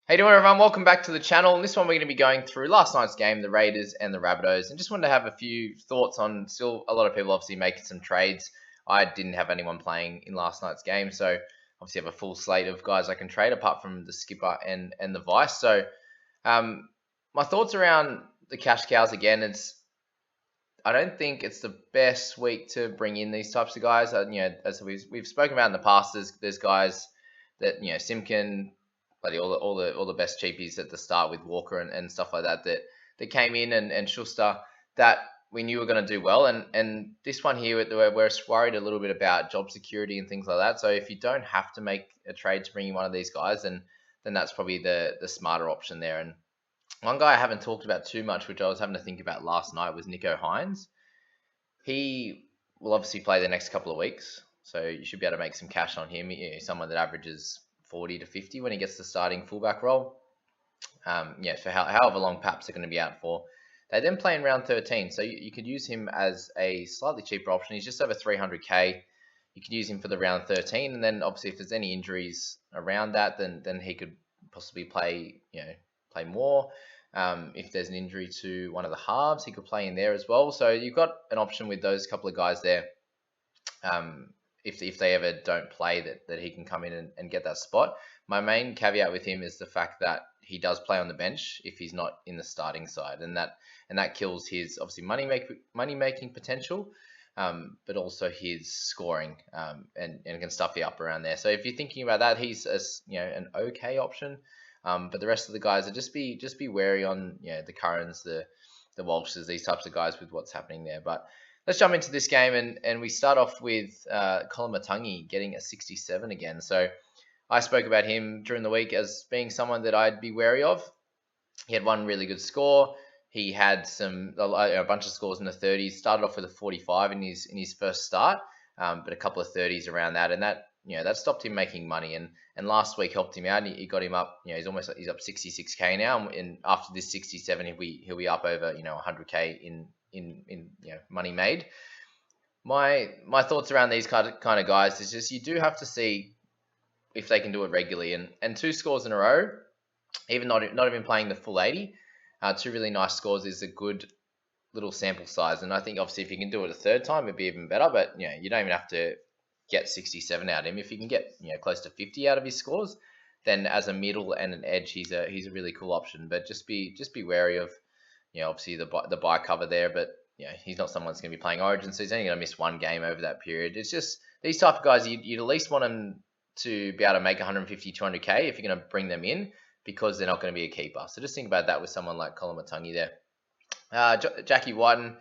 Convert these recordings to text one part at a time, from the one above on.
How you doing, everyone? Welcome back to the channel. In this one, we're going to be going through last night's game, the Raiders and the Rabbitohs, and just wanted to have a few thoughts on still a lot of people obviously making some trades. I didn't have anyone playing in last night's game, so obviously have a full slate of guys I can trade apart from the skipper and the vice. So my thoughts around the cash cows again, I don't think it's the best week to bring in these types of guys. As we've spoken about in the past, there's guys that Simkin, bloody all the best cheapies at the start with Walker and stuff like that came in and Schuster that we knew were going to do well. And this one here, we're worried a little bit about job security and things like that. So if you don't have to make a trade to bring in one of these guys, then that's probably the smarter option there. And one guy I haven't talked about too much, which I was having to think about last night, was Nico Hines. He will obviously play the next couple of weeks, so you should be able to make some cash on him. Someone that averages 40 to 50 when he gets the starting fullback role. For however long Paps are going to be out for. They then play in round 13, so you could use him as a slightly cheaper option. He's just over 300k. You could use him for the round 13, and then obviously if there's any injuries around that, then he could possibly play more. If there's an injury to one of the halves, he could play in there as well. So you've got an option with those couple of guys there. If they ever don't play, that he can come in and get that spot. My main caveat with him is the fact that he does play on the bench if he's not in the starting side, and that kills his obviously money making potential, but also his scoring, and can stuff you up around there. So if you're thinking about that, he's an okay option. But the rest of the guys are just be wary on the Currans, the Walshes, these types of guys with what's happening there. But let's jump into this game, and we start off with Colin Matangi getting a 67 again. So I spoke about him during the week as being someone that I'd be wary of. He had one really good score. He had a bunch of scores in the 30s. Started off with a 45 in his first start, but a couple of 30s around that, and that stopped him making money. And last week helped him out. And he got him up. He's up 66k now. And after this 67, he'll be up over 100k in money made. My thoughts around these kind of guys is just you do have to see if they can do it regularly. And 2 scores in a row, even not even playing the full 80, 2 really nice scores is a good little sample size. And I think obviously if you can do it a third time, it'd be even better. But you don't even have to get 67 out of him. If you can get close to 50 out of his scores, then as a middle and an edge, he's a really cool option. But just be wary of obviously the buy cover there. But he's not someone that's going to be playing Origin, so he's only going to miss one game over that period. It's just these type of guys you'd at least want them to be able to make 150, 200k if you're going to bring them in, because they're not going to be a keeper. So just think about that with someone like Colin Matangi there. Jackie Whiten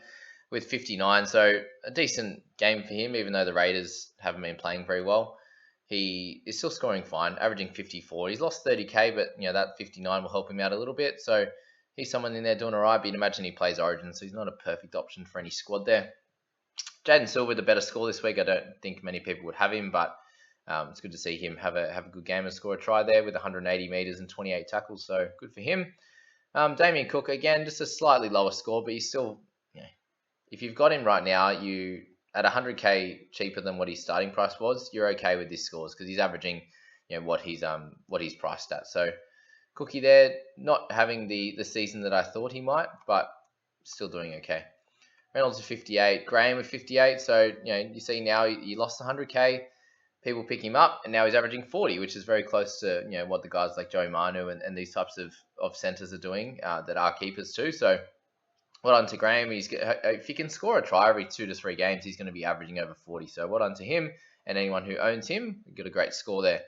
with 59, so a decent game for him, even though the Raiders haven't been playing very well. He is still scoring fine, averaging 54. He's lost 30k, but that 59 will help him out a little bit. So he's someone in there doing all right, but you'd imagine he plays Origin, so he's not a perfect option for any squad there. Jaden Silver with a better score this week. I don't think many people would have him, but it's good to see him have a good game and score a try there with 180 meters and 28 tackles. So good for him. Damien Cook again, just a slightly lower score, but he's still, if you've got him right now, you at 100k cheaper than what his starting price was, you're okay with his scores because he's averaging, what he's priced at. So Cookie there, not having the season that I thought he might, but still doing okay. Reynolds with 58, Graham with 58. So you see now he lost 100k. People pick him up, and now he's averaging 40, which is very close to what the guys like Joey Manu and these types of centers are doing that are keepers too. So well done to Graham. If he can score a try every 2 to 3 games, he's going to be averaging over 40. So well done to him and anyone who owns him. Got a great score there.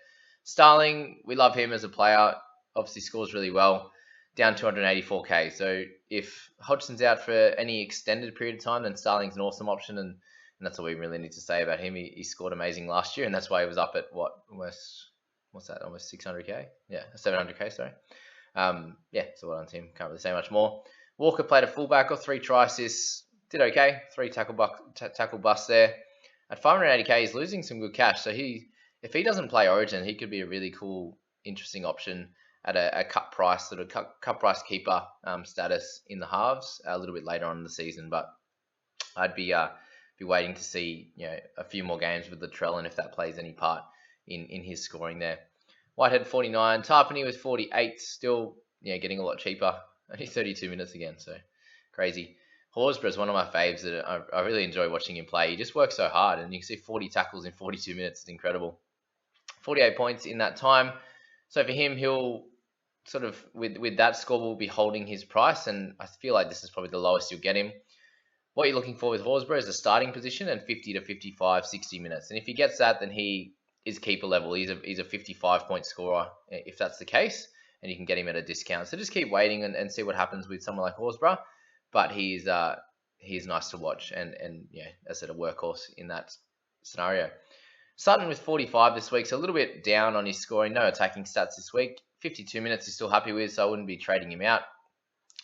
Starling, we love him as a player. Obviously scores really well. Down 284k. So if Hodgson's out for any extended period of time, then Starling's an awesome option, and that's all we really need to say about him. He scored amazing last year, and that's why he was up at almost 600k? Yeah, 700k, sorry. So well done to him. Can't really say much more. Walker played a fullback, got 3 try assists, did okay. 3 tackle busts there. At 580k, he's losing some good cash. So if he doesn't play Origin, he could be a really cool, interesting option at a cut price, sort of cut price keeper status in the halves a little bit later on in the season. But I'd be waiting to see a few more games with Latrell, and if that plays any part in his scoring there. Whitehead 49, Tarpany with 48, still getting a lot cheaper. Only 32 minutes again, so crazy. Horsburgh is one of my faves that I really enjoy watching him play. He just works so hard, and you can see 40 tackles in 42 minutes. It's incredible. 48 points in that time. So for him, he'll sort of, with that score, will be holding his price, and I feel like this is probably the lowest you'll get him. What you're looking for with Horsburgh is a starting position and 50 to 55, 60 minutes. And if he gets that, then he is keeper level. He's a 55-point scorer if that's the case, and you can get him at a discount. So just keep waiting and see what happens with someone like Horsburgh. But he's nice to watch, and as I said, a workhorse in that scenario. Sutton with 45 this week, so a little bit down on his scoring. No attacking stats this week. 52 minutes he's still happy with, so I wouldn't be trading him out.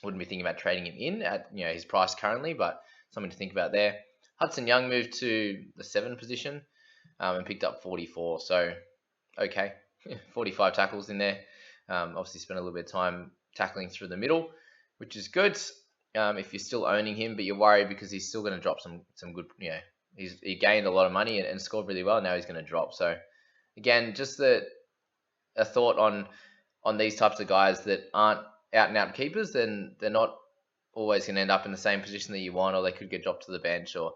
Wouldn't be thinking about trading him in at his price currently, but something to think about there. Hudson Young moved to the 7 position and picked up 44, so okay. 45 tackles in there. Obviously spent a little bit of time tackling through the middle, which is good if you're still owning him, but you're worried because he's still going to drop some good, he gained a lot of money and scored really well. Now he's going to drop. So again, just a thought on these types of guys that aren't out and out keepers, then they're not always going to end up in the same position that you want, or they could get dropped to the bench, or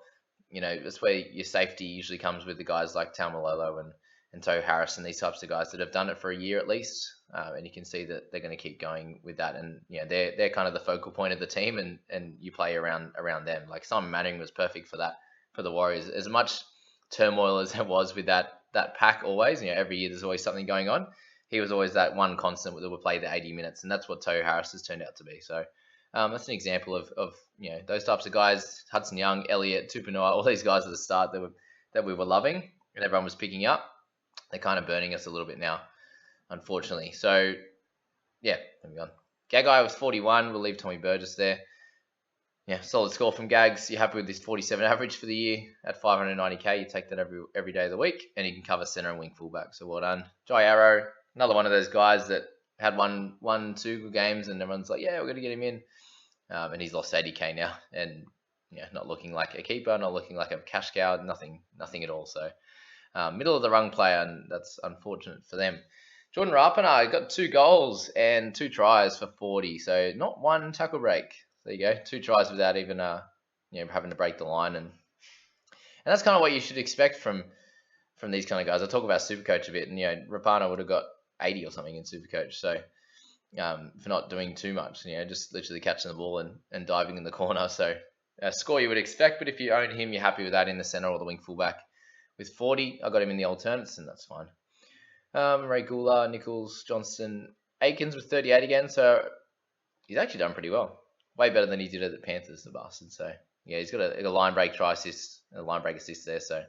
that's where your safety usually comes with the guys like Taumalolo and Tohu Harris and these types of guys that have done it for a year at least, and you can see that they're going to keep going with that, and they're kind of the focal point of the team, and you play around them. Like Simon Mannering was perfect for that for the Warriors. As much turmoil as there was with that pack, always every year there's always something going on. He was always that one constant that would play the 80 minutes, and that's what Tohu Harris has turned out to be. So that's an example of those types of guys. Hudson Young, Elliott, Tupanua, all these guys at the start that we were loving and everyone was picking up. They're kind of burning us a little bit now, unfortunately. So moving on. Gagai was 41. We'll leave Tommy Burgess there. Yeah, solid score from Gags. You're happy with this 47 average for the year at 590k. You take that every day of the week, and you can cover center and wing fullback. So well done. Jai Arrow, another one of those guys that had two good games, and everyone's like, yeah, we're going to get him in. And he's lost 80k now, and not looking like a keeper, not looking like a cash cow, nothing at all. So middle of the rung player, and that's unfortunate for them. Jordan Rapana got 2 goals and 2 tries for 40, so not one tackle break. There you go, 2 tries without even having to break the line, and that's kind of what you should expect from these kind of guys. I talk about Supercoach a bit, and Rapana would have got 80 or something in Supercoach, so for not doing too much, just literally catching the ball and diving in the corner. So a score you would expect, but if you own him, you're happy with that in the center or the wing fullback. With 40, I got him in the alternates, and that's fine. Ray Gula, Nichols, Johnston, Aikens with 38 again, so he's actually done pretty well. Way better than he did at the Panthers, the bastard. So he's got a line break try assist, a line break assist there. So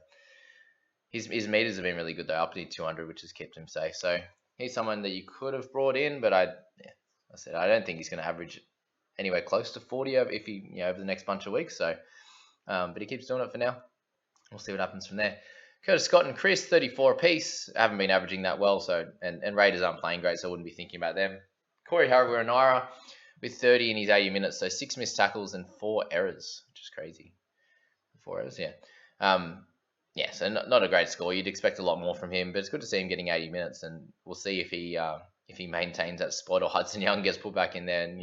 his meters have been really good though, up to 200, which has kept him safe. So he's someone that you could have brought in, but I don't think he's going to average anywhere close to 40 over the next bunch of weeks. So, but he keeps doing it for now. We'll see what happens from there. Curtis Scott and Chris, 34 apiece. Haven't been averaging that well, so and Raiders aren't playing great, so I wouldn't be thinking about them. Corey Harawira with 30 in his 80 minutes, so 6 missed tackles and 4 errors, which is crazy. 4 errors, yeah. So not a great score. You'd expect a lot more from him, but it's good to see him getting 80 minutes, and we'll see if he maintains that spot or Hudson Young gets put back in there. And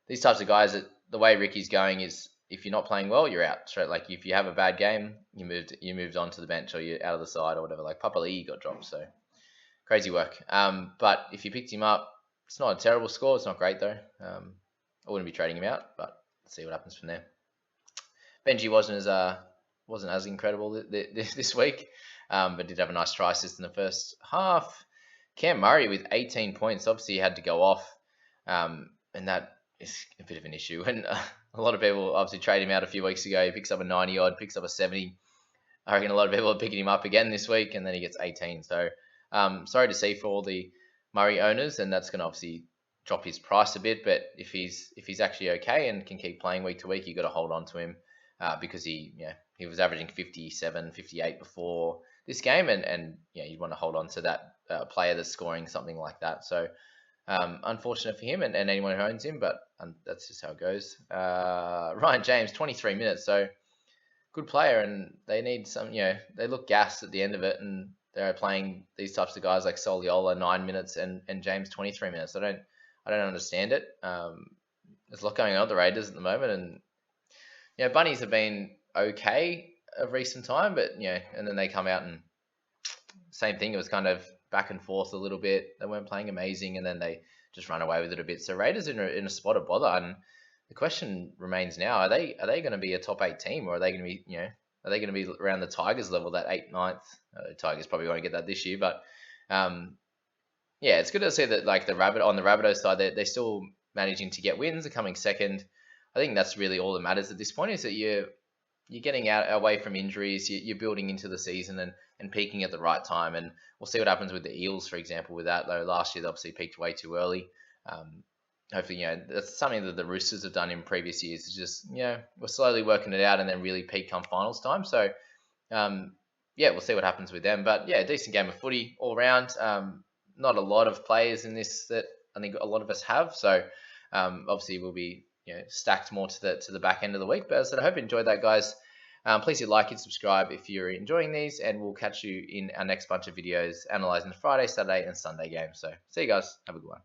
these types of guys, the way Ricky's going is, if you're not playing well, you're out straight. Like if you have a bad game, you moved on to the bench, or you're out of the side or whatever. Like Papali'i got dropped, so crazy work. But if you picked him up, it's not a terrible score. It's not great though. I wouldn't be trading him out, but let's see what happens from there. Benji wasn't as incredible this week, but did have a nice try assist in the first half. Cam Murray with 18 points. Obviously, he had to go off, and that is a bit of an issue. And a lot of people obviously trade him out a few weeks ago. He picks up a 90 odd, picks up a 70. I reckon a lot of people are picking him up again this week, and then he gets 18. So sorry to see for all the Murray owners, and that's going to obviously drop his price a bit. But if he's actually okay and can keep playing week to week, you got to hold on to him because he was averaging 57, 58 before this game, and you want to hold on to that player that's scoring something like that. So unfortunate for him and anyone who owns him, but that's just how it goes. Ryan James, 23 minutes, so good player, and they need some. They look gassed at the end of it, and they're playing these types of guys like Soliola 9 minutes and James 23 minutes. I don't understand it. There's a lot going on at the Raiders at the moment, and Bunnies have been okay of recent time, but and then they come out and same thing. It was kind of back and forth a little bit. They weren't playing amazing, and then they just run away with it a bit. So Raiders in a spot of bother, and the question remains now: Are they going to be a top 8 team, or are they going to be are they going to be around the Tigers level, that 8th, 9th? Tigers probably won't get that this year, but it's good to see that like the Rabbitohs side, they're still managing to get wins. They're coming second. I think that's really all that matters at this point, is that you're getting out away from injuries. You're building into the season and peaking at the right time. And we'll see what happens with the Eels, for example, with that. Though last year they obviously peaked way too early. Hopefully, that's something that the Roosters have done in previous years. Is just we're slowly working it out and then really peak come finals time. So we'll see what happens with them. But decent game of footy all round. Not a lot of players in this that I think a lot of us have. So obviously we'll be stacked more to the back end of the week. But as I said, I hope you enjoyed that, guys. Please hit like and subscribe if you're enjoying these, and we'll catch you in our next bunch of videos analysing the Friday, Saturday, and Sunday games. So see you guys. Have a good one.